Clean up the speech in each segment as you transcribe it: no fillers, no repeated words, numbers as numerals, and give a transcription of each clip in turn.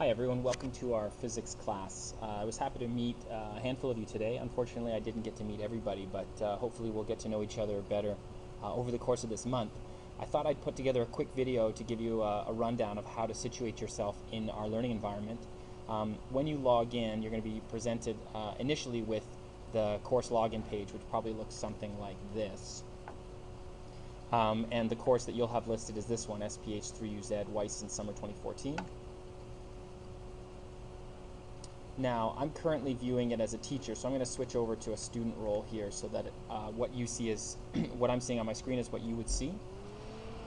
Hi everyone, welcome to our physics class. I was happy to meet a handful of you today. Unfortunately, I didn't get to meet everybody, but hopefully we'll get to know each other better over the course of this month. I thought I'd put together a quick video to give you a rundown of how to situate yourself in our learning environment. When you log in, you're going to be presented initially with the course login page, which probably looks something like this. And the course that you'll have listed is this one, SPH3UZ Weiss in Summer 2014. Now, I'm currently viewing it as a teacher, so I'm going to switch over to a student role here so that what you see is, what I'm seeing on my screen is what you would see.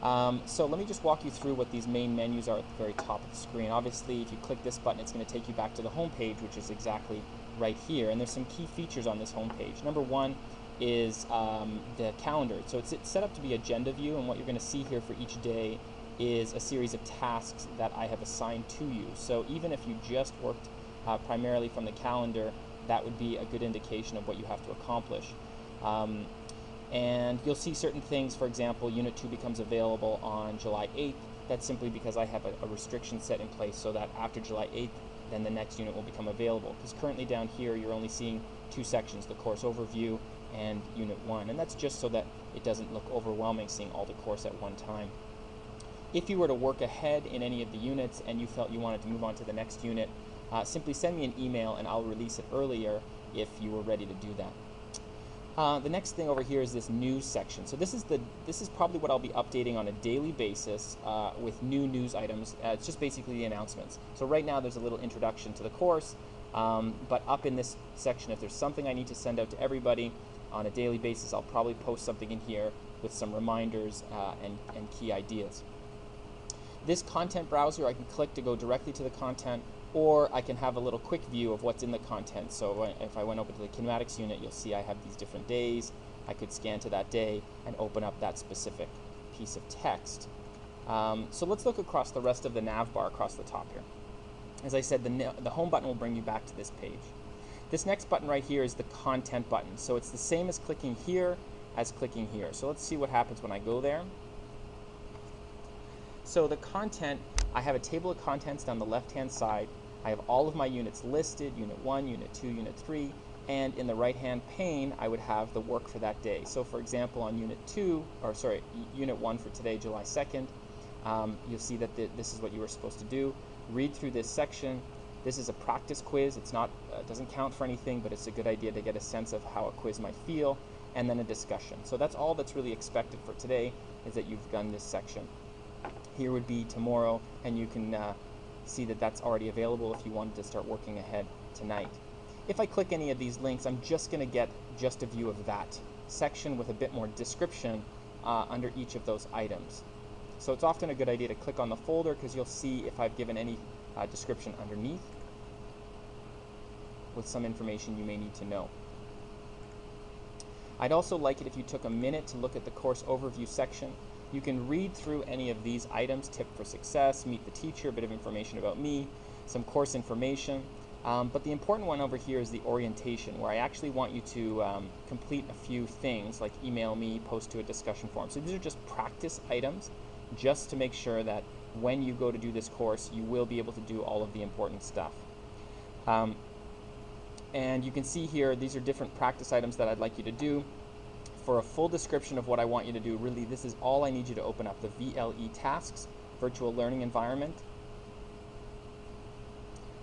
So let me just walk you through what these main menus are at the very top of the screen. Obviously, if you click this button, it's going to take you back to the home page, which is exactly right here. And there's some key features on this home page. Number one is the calendar. So it's set up to be agenda view, and what you're going to see here for each day is a series of tasks that I have assigned to you. So even if you just worked primarily from the calendar, that would be a good indication of what you have to accomplish. And you'll see certain things. For example, Unit 2 becomes available on July 8th. That's simply because I have a restriction set in place so that after July 8th, then the next unit will become available. Because currently down here, you're only seeing two sections, the course overview and Unit 1. And that's just so that it doesn't look overwhelming seeing all the course at one time. If you were to work ahead in any of the units and you felt you wanted to move on to the next unit, simply send me an email and I'll release it earlier if you were ready to do that. The next thing over here is this news section. So this is probably what I'll be updating on a daily basis with new news items. It's just basically the announcements. So right now there's a little introduction to the course, but up in this section, if there's something I need to send out to everybody on a daily basis, I'll probably post something in here with some reminders and key ideas. This content browser, I can click to go directly to the content, or I can have a little quick view of what's in the content. So if I went over to the kinematics unit, you'll see I have these different days. I could scan to that day and open up that specific piece of text. So let's look across the rest of the nav bar across the top here. As I said, the home button will bring you back to this page. This next button right here is the content button. So it's the same as clicking here as clicking here. So let's see what happens when I go there. So the content, I have a table of contents down the left-hand side. I have all of my units listed, Unit 1, Unit 2, Unit 3, and in the right-hand pane, I would have the work for that day. So for example, on Unit 1 for today, July 2nd, you'll see that this is what you were supposed to do. Read through this section. This is a practice quiz. It's not, doesn't count for anything, but it's a good idea to get a sense of how a quiz might feel, and then a discussion. So that's all that's really expected for today, is that you've done this section. Here would be tomorrow, and you can see that that's already available if you wanted to start working ahead tonight. If I click any of these links, I'm just going to get just a view of that section with a bit more description under each of those items. So it's often a good idea to click on the folder because you'll see if I've given any description underneath with some information you may need to know. I'd also like it if you took a minute to look at the course overview section. You can read through any of these items: tip for success, meet the teacher, a bit of information about me, some course information. But the important one over here is the orientation, where I actually want you to complete a few things like email me, post to a discussion forum. So these are just practice items just to make sure that when you go to do this course, you will be able to do all of the important stuff. And you can see here, these are different practice items that I'd like you to do. For a full description of what I want you to do, really this is all I need you to open up: the VLE tasks, virtual learning environment.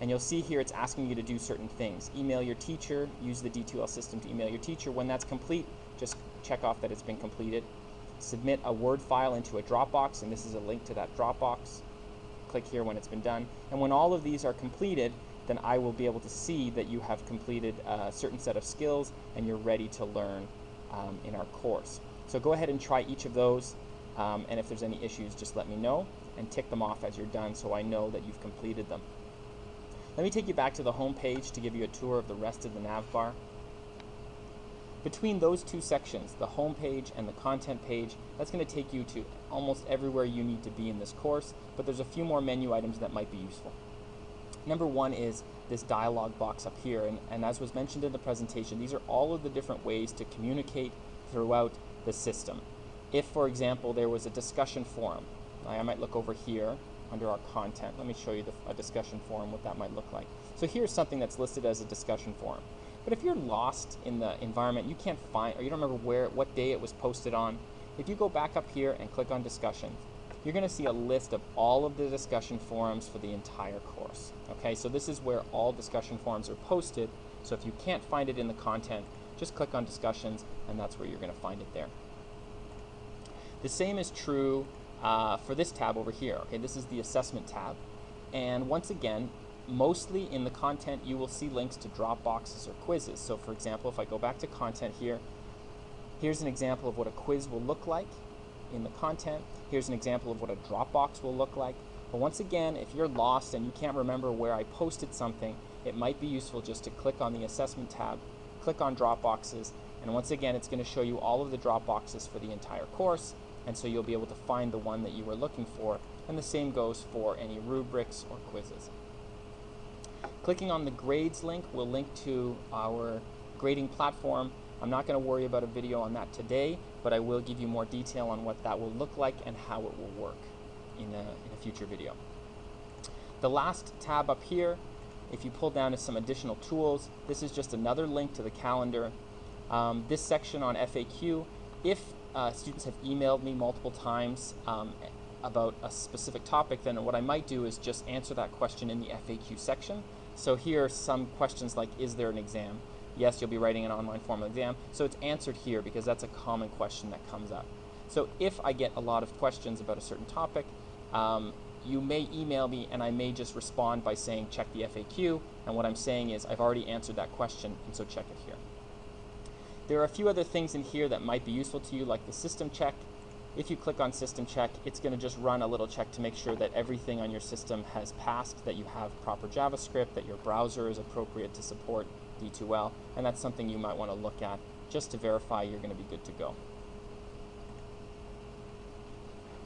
And you'll see here it's asking you to do certain things. Email your teacher, use the D2L system to email your teacher. When that's complete, just check off that it's been completed. Submit a Word file into a Dropbox, and this is a link to that Dropbox. Click here when it's been done. And when all of these are completed, then I will be able to see that you have completed a certain set of skills and you're ready to learn in our course. So go ahead and try each of those, and if there's any issues, just let me know and tick them off as you're done so I know that you've completed them. Let me take you back to the home page to give you a tour of the rest of the nav bar. Between those two sections, the home page and the content page, that's going to take you to almost everywhere you need to be in this course, but there's a few more menu items that might be useful. Number one is this dialog box up here, and as was mentioned in the presentation, these are all of the different ways to communicate throughout the system. If, for example, there was a discussion forum, I might look over here under our content. Let me show you a discussion forum, what that might look like. So here's something that's listed as a discussion forum. But if you're lost in the environment, you can't find, or you don't remember what day it was posted on, if you go back up here and click on discussion, you're going to see a list of all of the discussion forums for the entire course. Okay, so this is where all discussion forums are posted. So if you can't find it in the content, just click on discussions, and that's where you're going to find it there. The same is true for this tab over here. Okay, this is the assessment tab, and once again, mostly in the content you will see links to drop boxes or quizzes. So for example, if I go back to content here, here's an example of what a quiz will look like in the content. Here's an example of what a Dropbox will look like. But once again, if you're lost and you can't remember where I posted something, it might be useful just to click on the assessment tab, click on Dropboxes, and once again it's going to show you all of the Dropboxes for the entire course, and so you'll be able to find the one that you were looking for, and the same goes for any rubrics or quizzes. Clicking on the grades link will link to our grading platform. I'm not going to worry about a video on that today, but I will give you more detail on what that will look like and how it will work in a future video. The last tab up here, if you pull down to some additional tools, this is just another link to the calendar. This section on FAQ, if students have emailed me multiple times about a specific topic, then what I might do is just answer that question in the FAQ section. So here are some questions like, is there an exam? Yes, you'll be writing an online formal exam. So it's answered here because that's a common question that comes up. So if I get a lot of questions about a certain topic, you may email me and I may just respond by saying check the FAQ, and what I'm saying is I've already answered that question, and so check it here. There are a few other things in here that might be useful to you, like the system check. If you click on system check, it's going to just run a little check to make sure that everything on your system has passed, that you have proper JavaScript, that your browser is appropriate to support D2L, and that's something you might want to look at just to verify you're going to be good to go.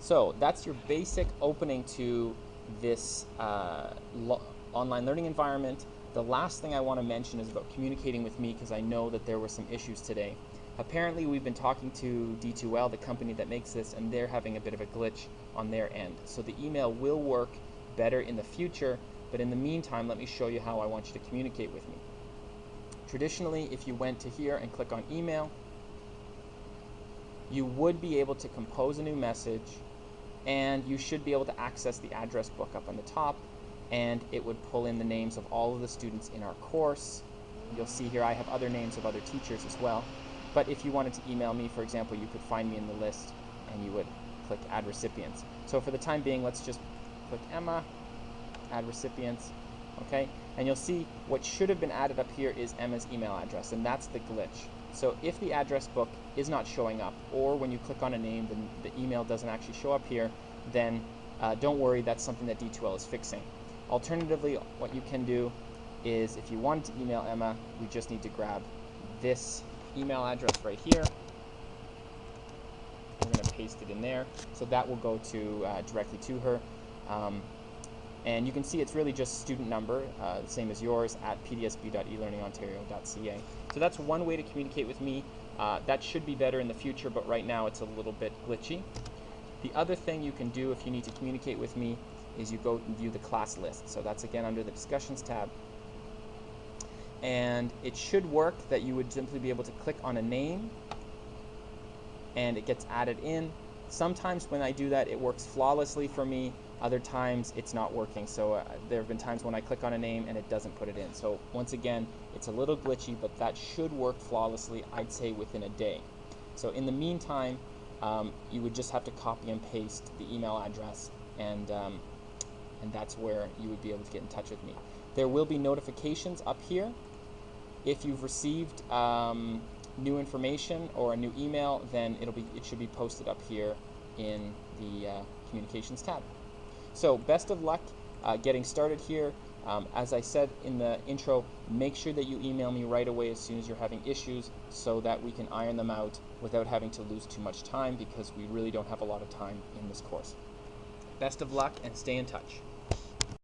So that's your basic opening to this online learning environment. The last thing I want to mention is about communicating with me, because I know that there were some issues today. Apparently we've been talking to D2L, the company that makes this, and they're having a bit of a glitch on their end. So the email will work better in the future, but in the meantime, let me show you how I want you to communicate with me. Traditionally, if you went to here and click on email, you would be able to compose a new message, and you should be able to access the address book up on the top, and it would pull in the names of all of the students in our course. You'll see here I have other names of other teachers as well. But if you wanted to email me, for example, you could find me in the list and you would click add recipients. So for the time being, let's just click Emma, add recipients, okay? And you'll see what should have been added up here is Emma's email address, and that's the glitch. So if the address book is not showing up, or when you click on a name, then the email doesn't actually show up here, then don't worry, that's something that D2L is fixing. Alternatively, what you can do is if you wanted to email Emma, we just need to grab this email address right here. We're going to paste it in there, so that will go to directly to her. And you can see it's really just student number, the same as yours, at pdsb.elearningontario.ca. So that's one way to communicate with me. That should be better in the future, but right now it's a little bit glitchy. The other thing you can do if you need to communicate with me is you go and view the class list. So that's again under the discussions tab. And it should work that you would simply be able to click on a name and it gets added in. Sometimes when I do that, it works flawlessly for me. Other times it's not working. So there have been times when I click on a name and it doesn't put it in. So once again, it's a little glitchy, but that should work flawlessly, I'd say within a day. So in the meantime, you would just have to copy and paste the email address, and that's where you would be able to get in touch with me. There will be notifications up here. If you've received new information or a new email, then it should be posted up here in the communications tab. So best of luck getting started here. As I said in the intro, make sure that you email me right away as soon as you're having issues so that we can iron them out without having to lose too much time, because we really don't have a lot of time in this course. Best of luck and stay in touch.